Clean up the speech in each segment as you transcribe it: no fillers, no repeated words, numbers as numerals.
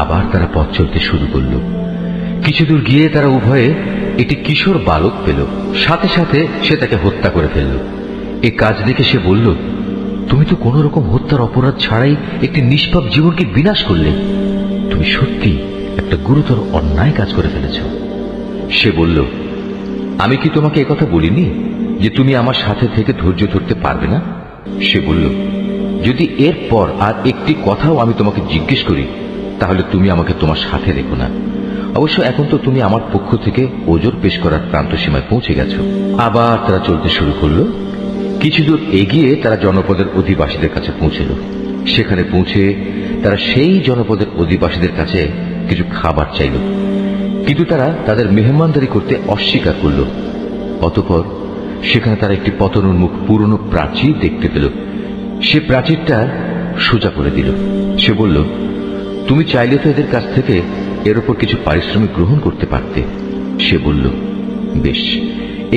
আবার তারা পথ চলতে শুরু করল। কিছু দূর গিয়ে তারা উভয়ে একটি কিশোর বালক পেল। সাথে সাথে সে তাকে হত্যা করে ফেলল। এ কাজ দেখে সে বলল, তুমি তো কোন রকম হত্যার অপরাধ ছাড়াই একটি নিষ্পাপ জীবনকে বিনাশ করলে। তুমি সত্যি একটা গুরুতর অন্যায় কাজ করে ফেলেছ। সে বলল, আমি কি তোমাকে একথা বলিনি যে তুমি আমার সাথে থেকে ধৈর্য ধরতে পারবে না? সে বলল, যদি এরপর আর একটি কথাও আমি তোমাকে জিজ্ঞেস করি তাহলে তুমি আমাকে তোমার সাথে রেখো না। অবশ্য এখন তো তুমি আমার পক্ষ থেকে ওজর পেশ করার প্রান্ত সীমায় পৌঁছে গেছ। আবার তারা চলতে শুরু করলো। কিছু দূর এগিয়ে তারা জনপদের অধিবাসীদের কাছে পৌঁছল। সেখানে পৌঁছে তারা সেই জনপদের অধিবাসীদের কাছে কিছু খাবার চাইল, কিন্তু তারা তাদের মেহমানদারি করতে অস্বীকার করল। অতঃপর সেখানে তারা একটি পতনোন্মুখ পুরনো প্রাচীর দেখতে পেল। সে প্রাচীরটা সোজা করে দিল। সে বলল, তুমি চাইলে তো এদের কাছ থেকে এর উপর কিছু পারিশ্রমিক গ্রহণ করতে পারতে। সে বলল, বেশ,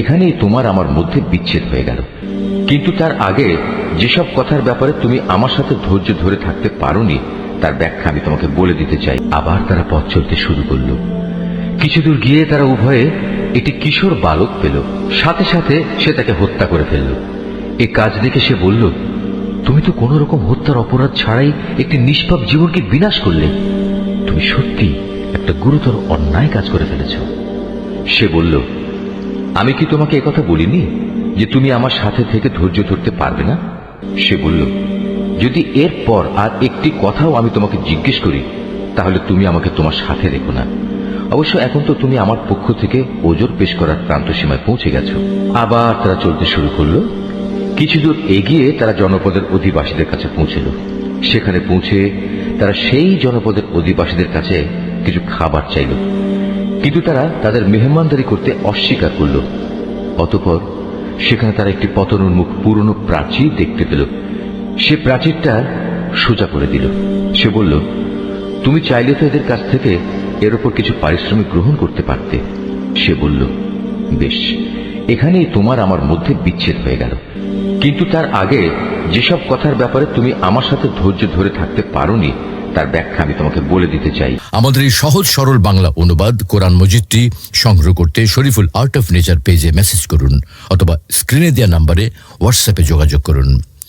এখানেই তোমার আমার মধ্যে বিচ্ছেদ হয়ে গেল। কিন্তু তার আগে যেসব কথার ব্যাপারে তুমি আমার সাথে ধৈর্য ধরে থাকতে পারোনি তার ব্যাখ্যা আমি তোমাকে বলে দিতে চাই। আবার তারা পথ চলতে শুরু করল। কিছু দূর গিয়ে তারা উভয়ে একটি কিশোর বালক পেল। সাথে সাথে সে তাকে হত্যা করে ফেলল। এ কাজ দেখে সে বলল, তুমি তো কোন রকম হত্যার অপরাধ ছাড়াই একটি নিষ্পাপ জীবনকে বিনাশ করলে। তুমি সত্যি একটা গুরুতর অন্যায় কাজ করে ফেলেছ। সে বলল, আমি কি তোমাকে একথা বলিনি যে তুমি আমার সাথে থেকে ধৈর্য ধরতে পারবে না? সে বলল, যদি এরপর আর একটি কথাও আমি তোমাকে জিজ্ঞেস করি তাহলে তুমি আমাকে তোমার সাথে রেখো না। অবশ্য এখন তো তুমি আমার পক্ষ থেকে ওজর পেশ করার প্রান্ত সীমায় পৌঁছে গেছ। আবার তারা চলতে শুরু করলো। কিছু দূর এগিয়ে তারা জনপদের অধিবাসীদের কাছে পৌঁছল। সেখানে পৌঁছে তারা সেই জনপদের অধিবাসীদের কাছে কিছু খাবার চাইল, কিন্তু তারা তাদের মেহমানদারি করতে অস্বীকার করল। অতঃপর সেখানে তারা একটি পতনোন্মুখ পুরনো প্রাচীর দেখতে পেল। সে প্রাচীরটা সোজা করে দিল। সে বলল, তুমি চাইলে তো এদের কাছ থেকে এর উপর কিছু পারিশ্রমিক গ্রহণ করতে পারতে। সে বলল, বেশ, এখানেই তোমার আমার মধ্যে বিচ্ছেদ হয়ে গেল। কিন্তু তার আগে যেসব কথার ব্যাপারে তুমি আমার সাথে ধৈর্য ধরে থাকতে পারোনি তার ব্যাখ্যা আমি তোমাকে বলে দিতে চাই। আমাদের এই সহজ সরল বাংলা অনুবাদ কোরআন মজিদটি সংগ্রহ করতে শরীফুল আর্ট অফ নেচার পেজে মেসেজ করুন অথবা স্ক্রিনে দেওয়া নম্বরে হোয়াটসঅ্যাপে যোগাযোগ করুন।